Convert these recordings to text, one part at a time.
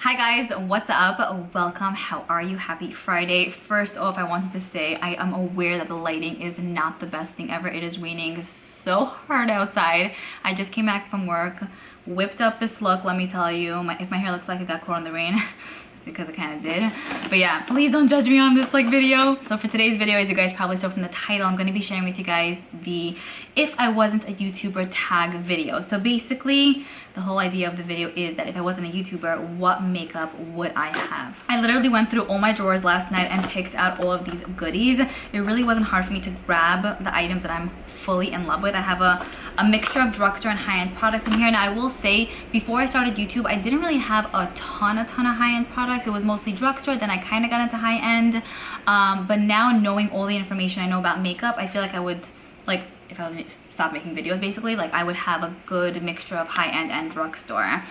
Hi guys, what's up? Welcome. How are you? Happy Friday. First off, I wanted to say I am aware that the lighting is not the best thing ever. It is raining so hard outside. I just came back from work, whipped up this look. Let me tell you, if my hair looks like it got caught in the rain, it's because it kind of did. But yeah, please don't judge me on this video. So for today's video, as you guys probably saw from the title, I'm going to be sharing with you guys the if I wasn't a YouTuber tag video. So basically, the whole idea of the video is that if I wasn't a YouTuber, what makeup would I have? I literally went through all my drawers last night and picked out all of these goodies. It really wasn't hard for me to grab the items that I'm fully in love with. I have a mixture of drugstore and high-end products in here. And I will say, before I started YouTube, I didn't really have a ton of high-end products. It was mostly drugstore, then I kind of got into high-end. But now, knowing all the information I know about makeup, I feel like I would, like, if I would stop making videos, basically, like, I would have a good mixture of high-end and drugstore.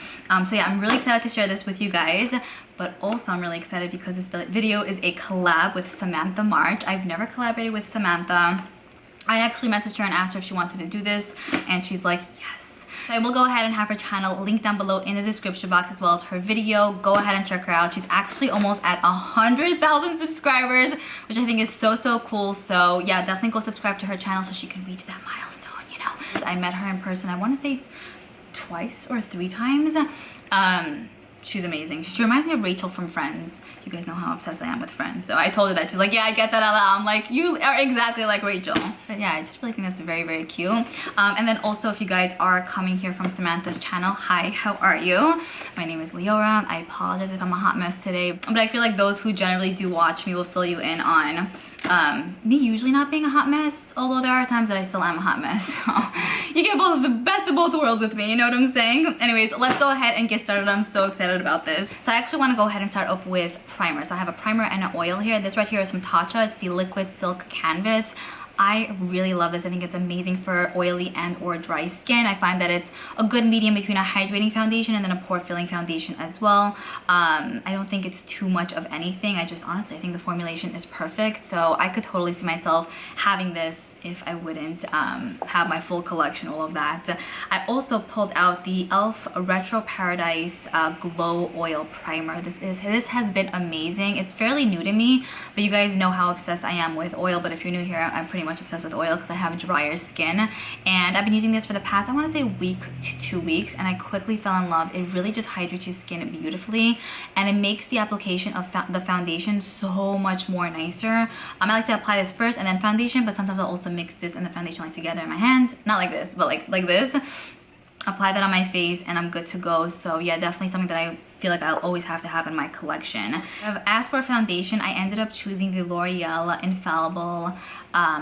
So yeah, I'm really excited to share this with you guys, but also I'm really excited because this video is a collab with Samantha March. I've never collaborated with Samantha. I actually messaged her and asked her if she wanted to do this, and she's like, yes. So I will go ahead and have her channel linked down below in the description box, as well as her video. Go ahead and check her out. She's actually almost at 100,000 subscribers, which I think is so cool. So yeah, definitely go subscribe to her channel so she can reach that milestone, you know. I met her in person, I want to say twice or 3 times. She's amazing. She reminds me of Rachel from Friends. You guys know how obsessed I am with Friends. So I told her that. She's like, yeah, I get that a lot. I'm like, you are exactly like Rachel. But yeah, I just really think that's very cute. And then also, if you guys are coming here from Samantha's channel, hi, how are you? My name is Liora. I apologize if I'm a hot mess today. But I feel like those who generally do watch me will fill you in on me usually not being a hot mess, although there are times that I still am a hot mess. So you get both the best of both worlds with me, you know what I'm saying? Anyways, let's go ahead and get started. I'm so excited about this. So I actually want to go ahead and start off with primer. So I have a primer and an oil here. This right here is from Tatcha. It's the Liquid Silk Canvas. I really love this. I think it's amazing for oily and or dry skin. I find that it's a good medium between a hydrating foundation and then a pore filling foundation as well. I don't think it's too much of anything. I just honestly, I think the formulation is perfect. So I could totally see myself having this if I wouldn't have my full collection, all of that. I also pulled out the e.l.f. Retro Paradise Glow Oil Primer. This has been amazing. It's fairly new to me, but you guys know how obsessed I am with oil. But if you're new here, I'm pretty much obsessed with oil because I have drier skin, and I've been using this for the past, I want to say, week to 2 weeks, and I quickly fell in love. It really just hydrates your skin beautifully, and it makes the application of the foundation so much more nicer. I like to apply this first and then foundation, but sometimes I'll also mix this and the foundation like together in my hands, not like this, but like this. Apply that on my face and I'm good to go. So yeah, definitely something that I feel like I'll always have to have in my collection. As for foundation, I ended up choosing the L'Oreal Infallible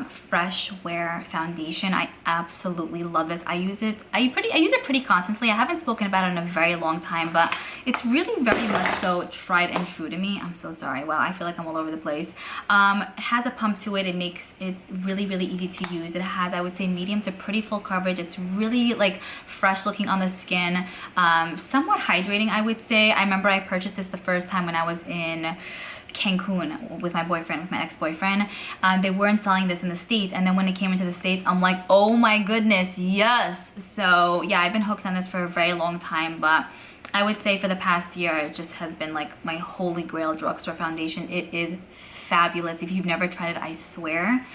Fresh Wear Foundation. I absolutely love this. I use it pretty constantly. I haven't spoken about it in a very long time, but it's really very much so tried and true to me. I'm so sorry. Wow, I feel like I'm all over the place. It has a pump to it. It makes it really easy to use. It has, I would say, medium to pretty full coverage. It's really like fresh looking on the skin. Somewhat hydrating, I would say. I remember I purchased this the first time when I was in Cancun with my boyfriend, with my ex-boyfriend. They weren't selling this in the States, and then when it came into the States, I'm like, oh my goodness, yes. So yeah, I've been hooked on this for a very long time, but I would say for the past year, it just has been like my holy grail drugstore foundation. It is fabulous. If you've never tried it, I swear,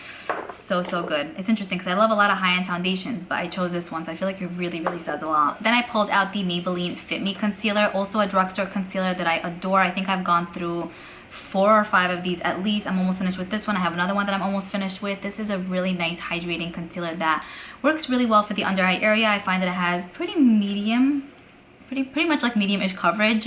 so good. It's interesting because I love a lot of high-end foundations, but I chose this one, so I feel like it really says a lot. Then I pulled out the Maybelline Fit Me concealer, also a drugstore concealer that I adore. I think I've gone through 4 or 5 of these at least. I'm almost finished with this one. I have another one that I'm almost finished with. This is a really nice hydrating concealer that works really well for the under eye area. I find that it has pretty pretty much like medium-ish coverage.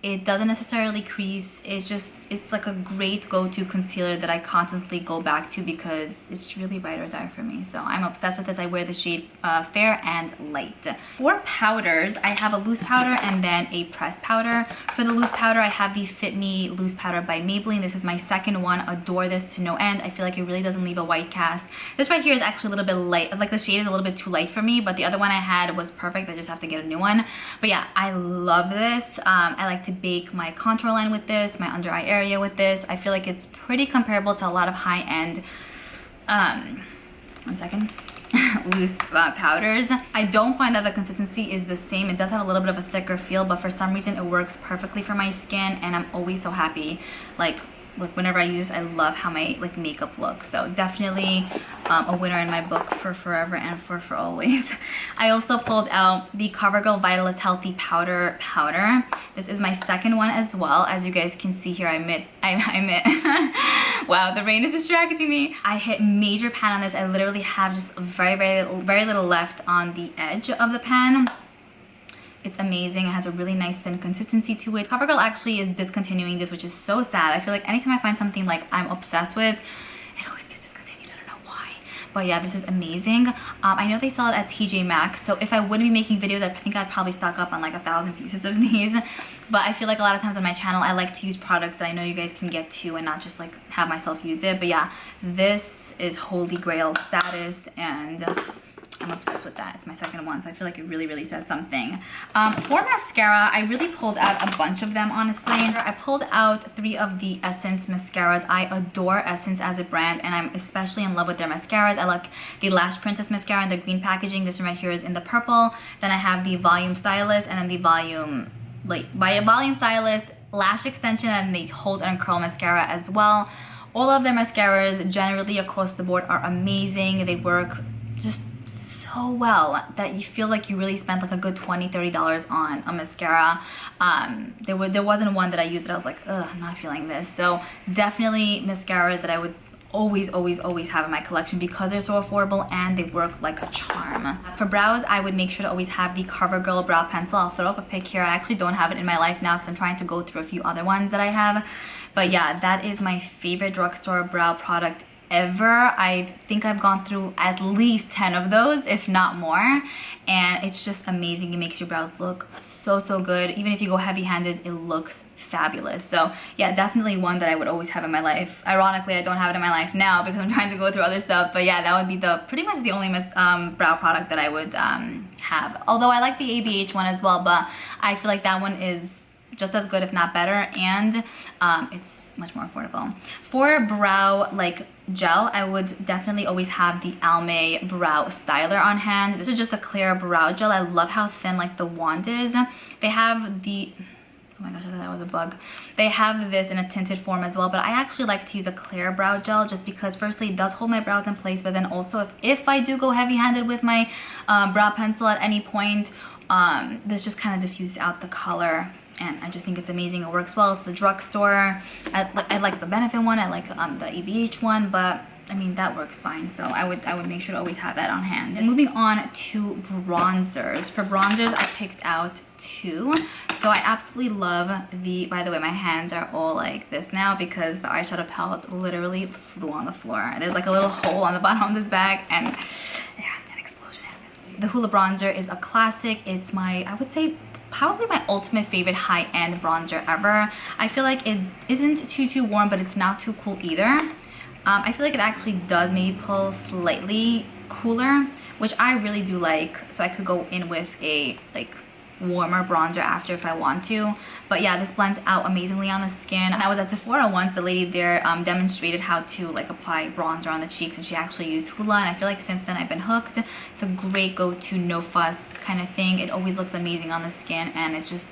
It doesn't necessarily crease. It's like a great go-to concealer that I constantly go back to because it's really ride or die for me. So I'm obsessed with this. I wear the shade Fair and Light. For powders, I have a loose powder and then a pressed powder. For the loose powder, I have the Fit Me Loose Powder by Maybelline. This is my second one. Adore this to no end. I feel like it really doesn't leave a white cast. This right here is actually a little bit light. Like, the shade is a little bit too light for me, but the other one I had was perfect. I just have to get a new one. But yeah, I love this. I like to bake my contour line with this, my under eye area with this. I feel like it's pretty comparable to a lot of high-end, one second. loose powders. I don't find that the consistency is the same. It does have a little bit of a thicker feel, but for some reason it works perfectly for my skin, and I'm always so happy. Like whenever I use this, I love how my like makeup looks. So definitely a winner in my book for forever and for always. I also pulled out the CoverGirl Vitalist Healthy Powder. This is my second one as well. As you guys can see here, I admit. Wow, the rain is distracting me. I hit major pan on this. I literally have just very little left on the edge of the pan. It's amazing. It has a really nice thin consistency to it. CoverGirl actually is discontinuing this, which is so sad. I feel like anytime I find something like I'm obsessed with, it always gets discontinued. I don't know why. But yeah, this is amazing. I know they sell it at TJ Maxx, so if I wouldn't be making videos, I think I'd probably stock up on like 1,000 pieces of these. But I feel like a lot of times on my channel, I like to use products that I know you guys can get to and not just like have myself use it. But yeah, this is holy grail status, and I'm obsessed with that. It's my second one, so I feel like it really says something. For mascara, I really pulled out a bunch of them, honestly. I pulled out 3 of the Essence mascaras. I adore Essence as a brand, and I'm especially in love with their mascaras. I like the Lash Princess mascara in the green packaging. This one right here is in the purple. Then I have the Volume Stylist, and then the Volume Stylist Lash Extension, and the Hold and Curl mascara as well. All of their mascaras generally across the board are amazing. They work just so well that you feel like you really spent like a good $20-30 on a mascara. There wasn't one that I used that I was like, ugh, I'm not feeling this. So definitely mascaras that I would always have in my collection because they're so affordable and they work like a charm. For brows, I would make sure to always have the CoverGirl brow pencil. I'll throw up a pic here. I actually don't have it in my life now because I'm trying to go through a few other ones that I have. But yeah, that is my favorite drugstore brow product ever. I think I've gone through at least 10 of those, if not more, and it's just amazing. It makes your brows look so good. Even if you go heavy-handed, it looks fabulous. So yeah, definitely one that I would always have in my life. Ironically, I don't have it in my life now because I'm trying to go through other stuff, but yeah, that would be pretty much the only brow product that I would have. Although I like the ABH one as well, but I feel like that one is just as good, if not better, and it's much more affordable. For brow like gel, I would definitely always have the Almay Brow Styler on hand. This is just a clear brow gel. I love how thin like the wand is. They have the, oh my gosh, I thought that was a bug. They have this in a tinted form as well, but I actually like to use a clear brow gel just because firstly it does hold my brows in place, but then also if I do go heavy-handed with my brow pencil at any point, this just kind of diffuses out the color. And I just think it's amazing. It works well. It's the drugstore. I like the Benefit one. I like the EBH one, but I mean that works fine. So I would make sure to always have that on hand. And moving on to bronzers. For bronzers, I picked out 2. So I absolutely love the. By the way, my hands are all like this now because the eyeshadow palette literally flew on the floor. There's like a little hole on the bottom of this bag, and yeah, an explosion happened. The Hoola bronzer is a classic. It's my, I would say, probably my ultimate favorite high-end bronzer ever. I feel like it isn't too warm, but it's not too cool either. I feel like it actually does maybe pull slightly cooler, which I really do like. So I could go in with a like warmer bronzer after if I want to. But yeah, this blends out amazingly on the skin. And I was at Sephora once. The lady there demonstrated how to like apply bronzer on the cheeks, and she actually used Hoola, and I feel like since then I've been hooked. It's a great go-to, no fuss kind of thing. It always looks amazing on the skin, and it's just,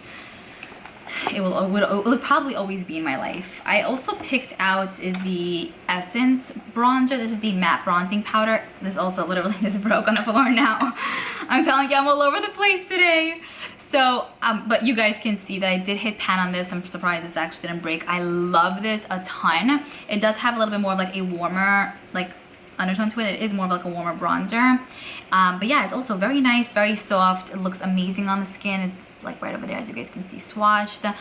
it would probably always be in my life. I also picked out the Essence bronzer. This is the matte bronzing powder. This also literally just broke on the floor now. I'm telling you, I'm all over the place today. So, but you guys can see that I did hit pan on this. I'm surprised this actually didn't break. I love this a ton. It does have a little bit more of like a warmer, like undertone to it. It is more of like a warmer bronzer. But yeah, it's also very nice, very soft. It looks amazing on the skin. It's like right over there, as you guys can see, swatched.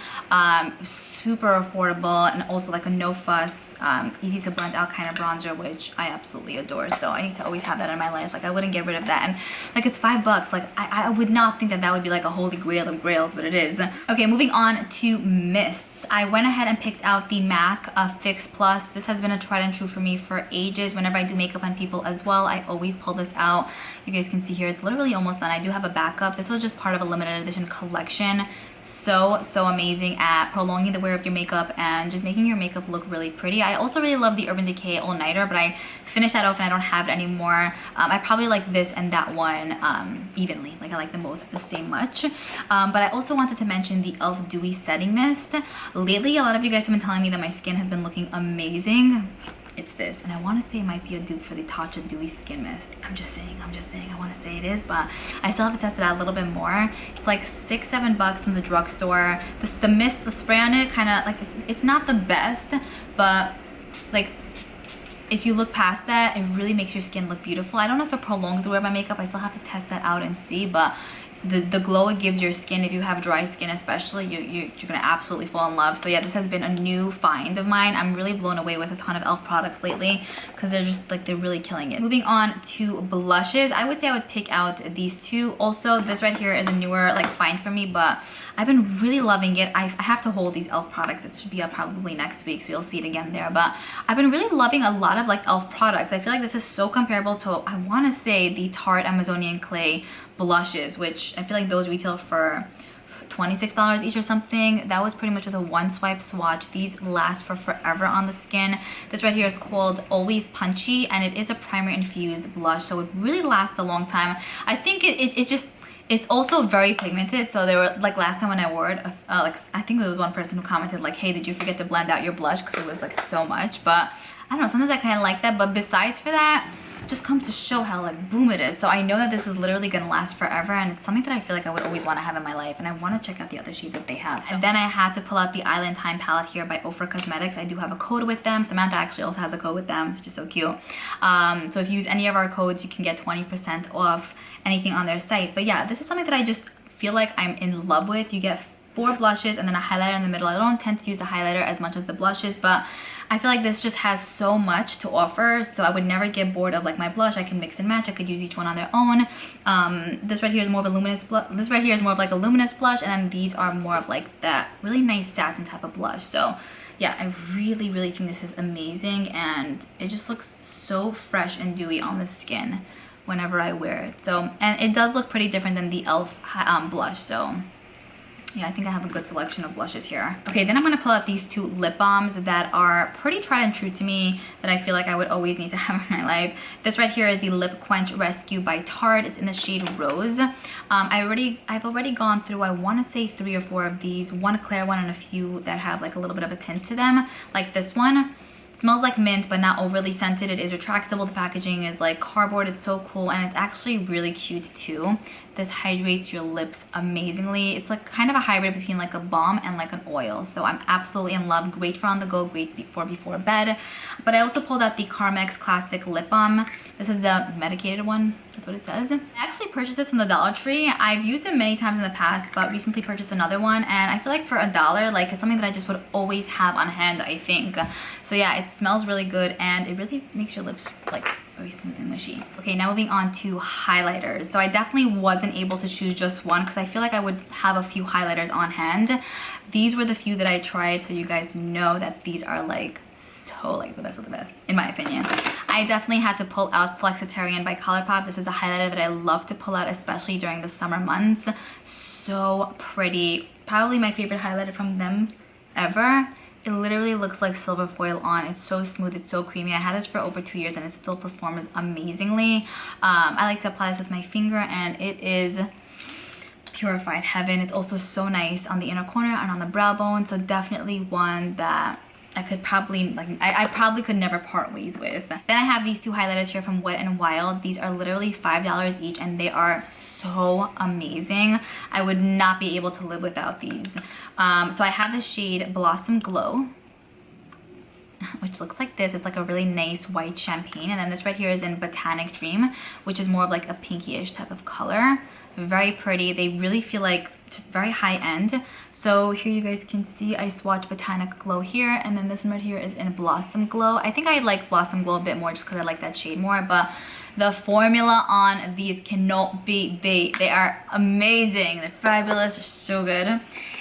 Super affordable, and also like a no fuss, easy to blend out kind of bronzer, which I absolutely adore. So I need to always have that in my life. Like I wouldn't get rid of that. And like it's $5. Like I would not think that that would be like a holy grail of grails, but it is. Okay, moving on to mists. I went ahead and picked out the MAC Fix Plus. This has been a tried and true for me for ages. Whenever I do makeup on people as well, I always pull this out. You guys can see here, it's literally almost done. I do have a backup. This was just part of a limited edition collection. so amazing at prolonging the wear of your makeup and just making your makeup look really pretty. I also really love the Urban Decay All Nighter, but I finished that off and I don't have it anymore. I probably like this and that one evenly. Like I like them both the same much. But I also wanted to mention the e.l.f. Dewy Setting Mist. Lately, a lot of you guys have been telling me that my skin has been looking amazing. It's this, and I want to say it might be a dupe for the Tatcha Dewy Skin Mist. I'm just saying, I want to say it is, but I still have to test it out a little bit more. It's like $6-7 in the drugstore. The mist, the spray on it, kind of like, it's not the best, but like, if you look past that, it really makes your skin look beautiful. I don't know if it prolongs the wear of my makeup. I still have to test that out and see, but the glow it gives your skin, if you have dry skin especially, you're gonna absolutely fall in love. So yeah, this has been a new find of mine. I'm really blown away with a ton of e.l.f. products lately because they're just like, they're really killing it. Moving on to blushes, I would say I would pick out these two. Also, this right here is a newer like find for me, but I've been really loving it. I have to hold these e.l.f. products. It should be up probably next week, so you'll see it again there. But I've been really loving a lot of like e.l.f. products. I feel like this is so comparable to, I want to say, the Tarte Amazonian Clay blushes, which I feel like those retail for $26 each or something. That was pretty much with a one swipe swatch. These last for forever on the skin. This right here is called Always Punchy, and it is a primer infused blush, so it really lasts a long time. I think it's also very pigmented. So there were like, last time when I wore it, like I think there was one person who commented like, hey, did you forget to blend out your blush, because it was like so much. But I don't know, sometimes I kind of like that. But besides for that, just comes to show how like boom it is. So I know that this is literally gonna last forever, and it's something that I feel like I would always want to have in my life, and I want to check out the other shades that they have. So. And then I had to pull out the Island Time palette here by Ofra Cosmetics. I do have a code with them. Samantha actually also has a code with them, which is so cute. So if you use any of our codes, you can get 20% off anything on their site. But yeah, this is something that I just feel like I'm in love with. You get 4 blushes and then a highlighter in the middle. I don't tend to use the highlighter as much as the blushes, but I feel like this just has so much to offer, so I would never get bored of like my blush. I can mix and match. I could use each one on their own. This right here is more of a luminous blush. This right here is more of like a luminous blush, and then these are more of like that really nice satin type of blush. So yeah, I really think this is amazing, and it just looks so fresh and dewy on the skin whenever I wear it. So, and it does look pretty different than the e.l.f. Blush, so yeah, I think I have a good selection of blushes here. Okay, then I'm gonna pull out these 2 lip balms that are pretty tried and true to me, that I feel like I would always need to have in my life. This right here is the Lip Quench Rescue by Tarte. It's in the shade Rose. I've already gone through, I wanna say 3 or 4 of these, one clear one and a few that have like a little bit of a tint to them. Like this one. Smells like mint, but not overly scented. It is retractable. The packaging is like cardboard. It's so cool, and it's actually really cute too. This hydrates your lips amazingly. It's like kind of a hybrid between like a balm and like an oil. So I'm absolutely in love. Great for on the go, great before bed. But I also pulled out the Carmex Classic Lip Balm. This is the medicated one. That's what it says. I actually purchased this from the Dollar Tree. I've used it many times in the past, but recently purchased another one, and I feel like for $1, like it's something that I just would always have on hand, I think. So yeah, it smells really good, and it really makes your lips like very smooth and mushy. Okay, now moving on to highlighters. So I definitely wasn't able to choose just one because I feel like I would have a few highlighters on hand. These were the few that I tried, so you guys know that these are like so like the best of the best, in my opinion. I definitely had to pull out Flexitarian by Colourpop. This is a highlighter that I love to pull out, especially during the summer months. So pretty. Probably my favorite highlighter from them ever. It literally looks like silver foil on. It's so smooth, it's so creamy. I had this for over 2 years and it still performs amazingly. I like to apply this with my finger, and it is purified heaven. It's also so nice on the inner corner and on the brow bone, so definitely one that I could probably, like, I probably could never part ways with. Then I have these 2 highlighters here from Wet n Wild. These are literally $5 each, and they are so amazing. I would not be able to live without these. So I have the shade Blossom Glow, which looks like this. It's like a really nice white champagne. And then this right here is in Botanic Dream, which is more of like a pinky-ish type of color. Very pretty. They really feel like just very high end. So here you guys can see I swatched Botanic Glow here, and then this one right here is in Blossom Glow. I think I like Blossom Glow a bit more just because I like that shade more, but the formula on these cannot be beat. They are amazing. They're fabulous. They're so good.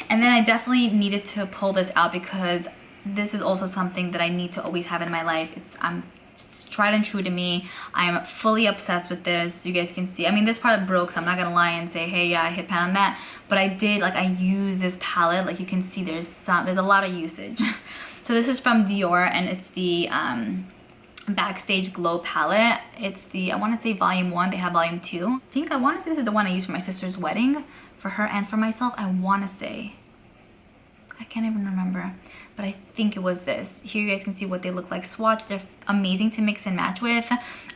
And then I definitely needed to pull this out because this is also something that I need to always have in my life. I'm It's tried and true to me. I am fully obsessed with this. You guys can see, I mean, this part broke, so I'm not gonna lie and say, hey, yeah, I hit pan on that. But I did, like, I use this palette. Like, you can see there's a lot of usage. So this is from Dior, and it's the Backstage Glow palette. It's the, I want to say volume 1. They have volume 2. I want to say this is the one I used for my sister's wedding, for her and for myself. I want to say, I can't even remember, but I think it was this. Here you guys can see what they look like swatched. They're amazing to mix and match with.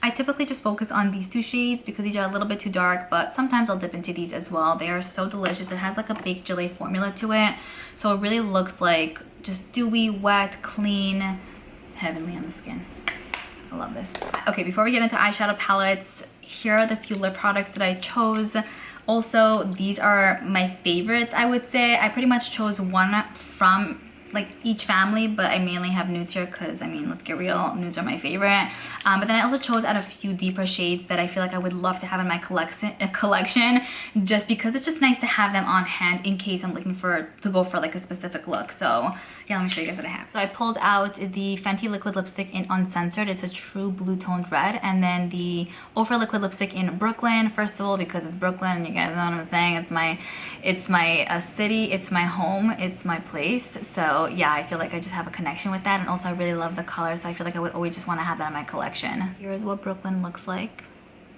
I typically just focus on these 2 shades because these are a little bit too dark, but sometimes I'll dip into these as well. They are so delicious. It has like a baked gelée formula to it, so it really looks like just dewy, wet, clean, heavenly on the skin. I love this. Okay, before we get into eyeshadow palettes, here are the few lip products that I chose. Also, these are my favorites, I would say. I pretty much chose one from like each family, but I mainly have nudes here because, I mean, let's get real, nudes are my favorite. But then I also chose out a few deeper shades that I feel like I would love to have in my collection, just because it's just nice to have them on hand in case I'm looking to go for like a specific look. So yeah, let me show you guys what I have. So I pulled out the Fenty liquid lipstick in Uncensored. It's a true blue toned red, and then the Ofra liquid lipstick in Brooklyn. First of all, because it's Brooklyn, you guys know what I'm saying. It's my city, it's my home, it's my place. So yeah, I feel like I just have a connection with that, and also I really love the color, so I feel like I would always just want to have that in my collection. Here's what Brooklyn looks like.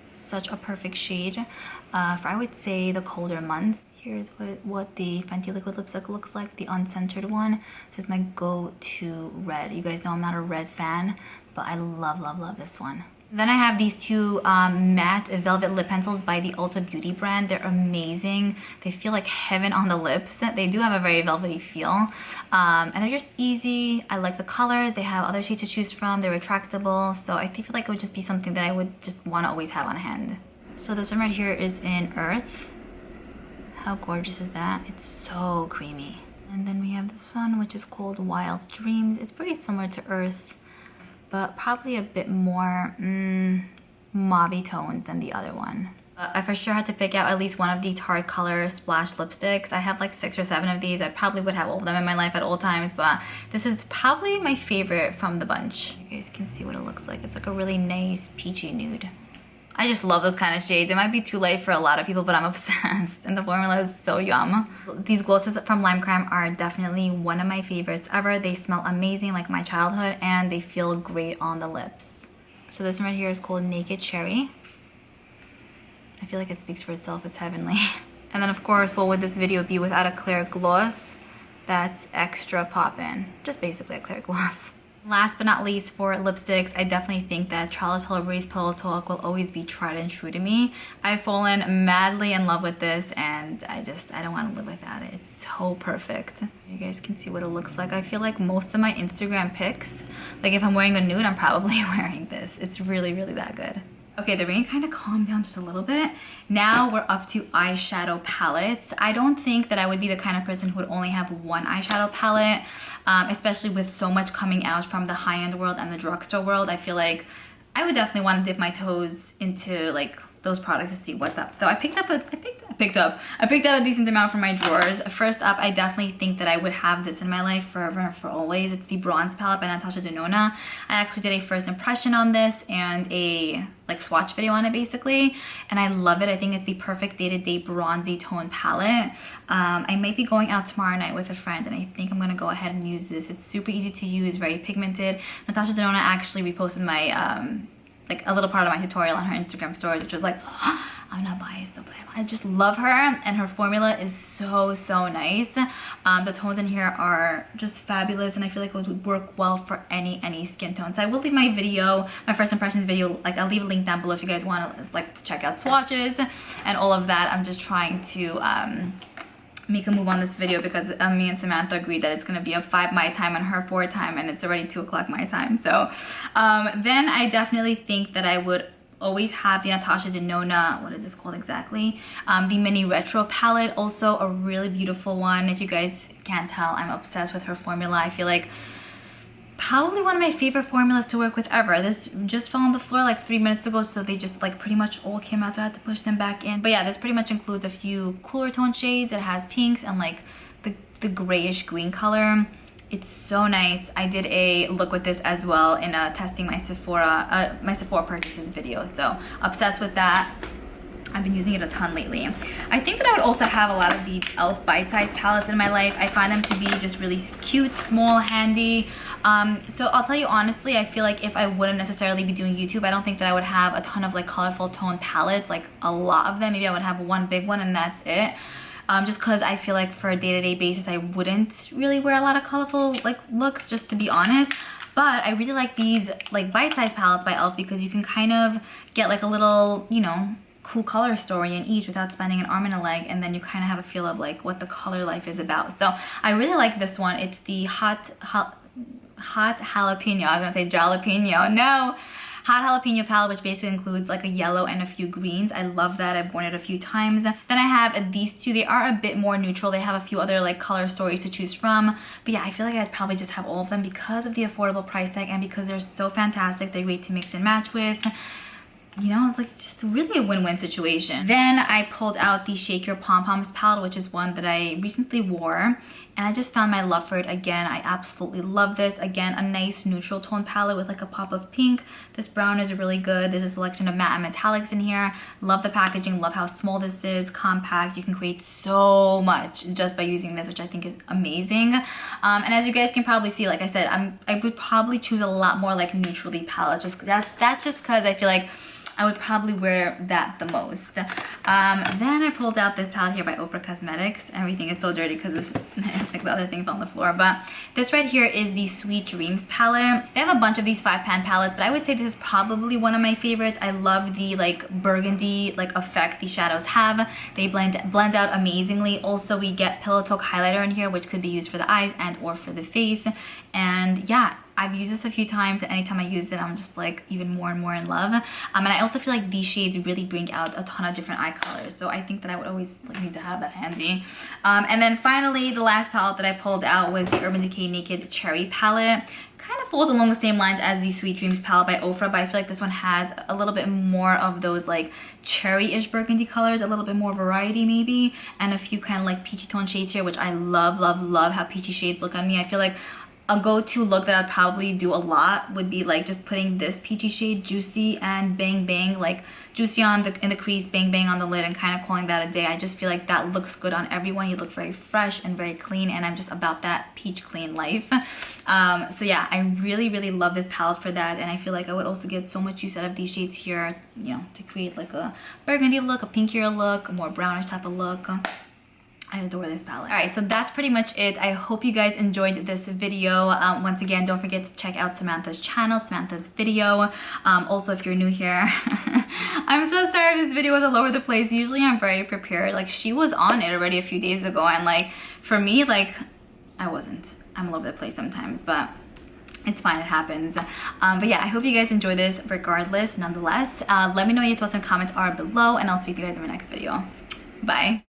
Such a perfect shade for, I would say, the colder months. Here's what the Fenty liquid lipstick looks like, the Uncensored one. This is my go-to red. You guys know I'm not a red fan, but I love, love, love this one. Then I have these 2 matte velvet lip pencils by the Ulta Beauty brand. They're amazing. They feel like heaven on the lips. They do have a very velvety feel. And they're just easy. I like the colors. They have other shades to choose from. They're retractable. So I feel like it would just be something that I would just want to always have on hand. So this one right here is in Earth. How gorgeous is that? It's so creamy. And then we have this one, which is called Wild Dreams. It's pretty similar to Earth, but probably a bit more mauve toned than the other one. I for sure had to pick out at least one of the Tarte Color Splash lipsticks. I have like 6 or 7 of these. I probably would have all of them in my life at all times, but this is probably my favorite from the bunch. You guys can see what it looks like. It's like a really nice peachy nude. I just love those kind of shades. It might be too light for a lot of people, but I'm obsessed, and the formula is so yum. These glosses from Lime Crime are definitely one of my favorites ever. They smell amazing, like my childhood, and they feel great on the lips. So this one right here is called Naked Cherry. I feel like it speaks for itself. It's heavenly. And then of course, what would this video be without a clear gloss that's extra poppin'? Just basically a clear gloss. Last but not least, for lipsticks, I definitely think that Charlotte Tilbury's Pillow Talk will always be tried and true to me. I've fallen madly in love with this, and I don't want to live without it. It's so perfect. You guys can see what it looks like. I feel like most of my Instagram pics, like if I'm wearing a nude, I'm probably wearing this. It's really, really that good. Okay, the rain kind of calmed down just a little bit. Now we're up to eyeshadow palettes. I don't think that I would be the kind of person who would only have one eyeshadow palette, especially with so much coming out from the high-end world and the drugstore world. I feel like I would definitely want to dip my toes into like those products to see what's up. So I picked out a decent amount from my drawers. First up, I definitely think that I would have this in my life forever and for always. It's the Bronze palette by Natasha Denona. I actually did a first impression on this and a like swatch video on it basically, and I love it. I think it's the perfect day-to-day bronzy tone palette. I might be going out tomorrow night with a friend, and I think I'm gonna go ahead and use this. It's super easy to use, very pigmented. Natasha Denona actually reposted my like a little part of my tutorial on her Instagram stories, which was like, oh, I'm not biased though, but I just love her, and her formula is so nice. The tones in here are just fabulous, and I feel like it would work well for any skin tone. So I will leave my video, my first impressions video, like I'll leave a link down below if you guys want to like check out swatches and all of that. I'm just trying to make a move on this video because me and Samantha agreed that it's gonna be a 5 my time and her 4 time, and it's already 2 o'clock my time. So then I definitely think that I would always have the Natasha Denona, what is this called exactly? The Mini Retro palette, also a really beautiful one. If you guys can't tell, I'm obsessed with her formula. I feel like probably one of my favorite formulas to work with ever. This just fell on the floor like 3 minutes ago, so they just like pretty much all came out, so I had to push them back in. But yeah, this pretty much includes a few cooler tone shades. It has pinks and like the grayish green color. It's so nice. I did a look with this as well in testing my Sephora purchases video. So obsessed with that. I've been using it a ton lately. I think that I would also have a lot of the e.l.f. bite-sized palettes in my life. I find them to be just really cute, small, handy. So I'll tell you honestly, I feel like if I wouldn't necessarily be doing YouTube, I don't think that I would have a ton of like colorful tone palettes, like a lot of them. Maybe I would have one big one and that's it. Just because I feel like for a day-to-day basis, I wouldn't really wear a lot of colorful like looks, just to be honest. But I really like these like bite-sized palettes by e.l.f. because you can kind of get like a little, you know, cool color story in each without spending an arm and a leg, and then you kind of have a feel of like what the color life is about. So I really like this one. It's the hot jalapeno. I was gonna say jalapeno. No, hot jalapeno palette, which basically includes like a yellow and a few greens. I love that. I've worn it a few times. Then I have these two. They are a bit more neutral. They have a few other like color stories to choose from. But yeah, I feel like I'd probably just have all of them because of the affordable price tag and because they're so fantastic. They're great to mix and match with. You know, it's like just really a win-win situation. Then I pulled out the Shake Your Pom Poms palette, which is one that I recently wore, and I just found my love for it again. I absolutely love this. Again, a nice neutral tone palette with like a pop of pink. This brown is really good. There's a selection of matte and metallics in here. Love the packaging, love how small this is, compact. You can create so much just by using this, which I think is amazing. And as you guys can probably see, like I said, I would probably choose a lot more like neutrally palettes. That's just because I feel like I would probably wear that the most. Then I pulled out this palette here by Ofra Cosmetics. Everything is so dirty because like the other thing fell on the floor. But this right here is the Sweet Dreams palette. They have a bunch of these 5-pan palettes, but I would say this is probably one of my favorites. I love the like burgundy like effect these shadows have. They blend out amazingly. Also, we get Pillow Talk highlighter in here, which could be used for the eyes and or for the face. And yeah, I've used this a few times, and anytime I use it, I'm just like even more and more in love. And I also feel like these shades really bring out a ton of different eye colors, so I think that I would always like, need to have that handy. And then finally, the last palette that I pulled out was the Urban Decay Naked Cherry palette. Kind of falls along the same lines as the Sweet Dreams palette by Ofra, but I feel like this one has a little bit more of those like cherry-ish burgundy colors, a little bit more variety maybe, and a few kind of like peachy tone shades here, which I love, love, love how peachy shades look on me. I feel like a go-to look that I'd probably do a lot would be like just putting this peachy shade, Juicy, and Bang Bang, like Juicy in the crease, Bang Bang on the lid, and kind of calling that a day. I just feel like that looks good on everyone. You look very fresh and very clean, and I'm just about that peach clean life. So yeah, I really, really love this palette for that, and I feel like I would also get so much use out of these shades here, you know, to create like a burgundy look, a pinkier look, a more brownish type of look. I adore this palette. All right, so that's pretty much it. I hope you guys enjoyed this video. Once again, don't forget to check out Samantha's channel, Samantha's video. Also, if you're new here, I'm so sorry if this video was all over the place. Usually I'm very prepared. Like, she was on it already a few days ago, and like, for me, like, I wasn't. I'm all over the place sometimes, but it's fine, it happens. But yeah, I hope you guys enjoy this regardless, nonetheless. Let me know what your thoughts and comments are below, and I'll speak to you guys in my next video. Bye.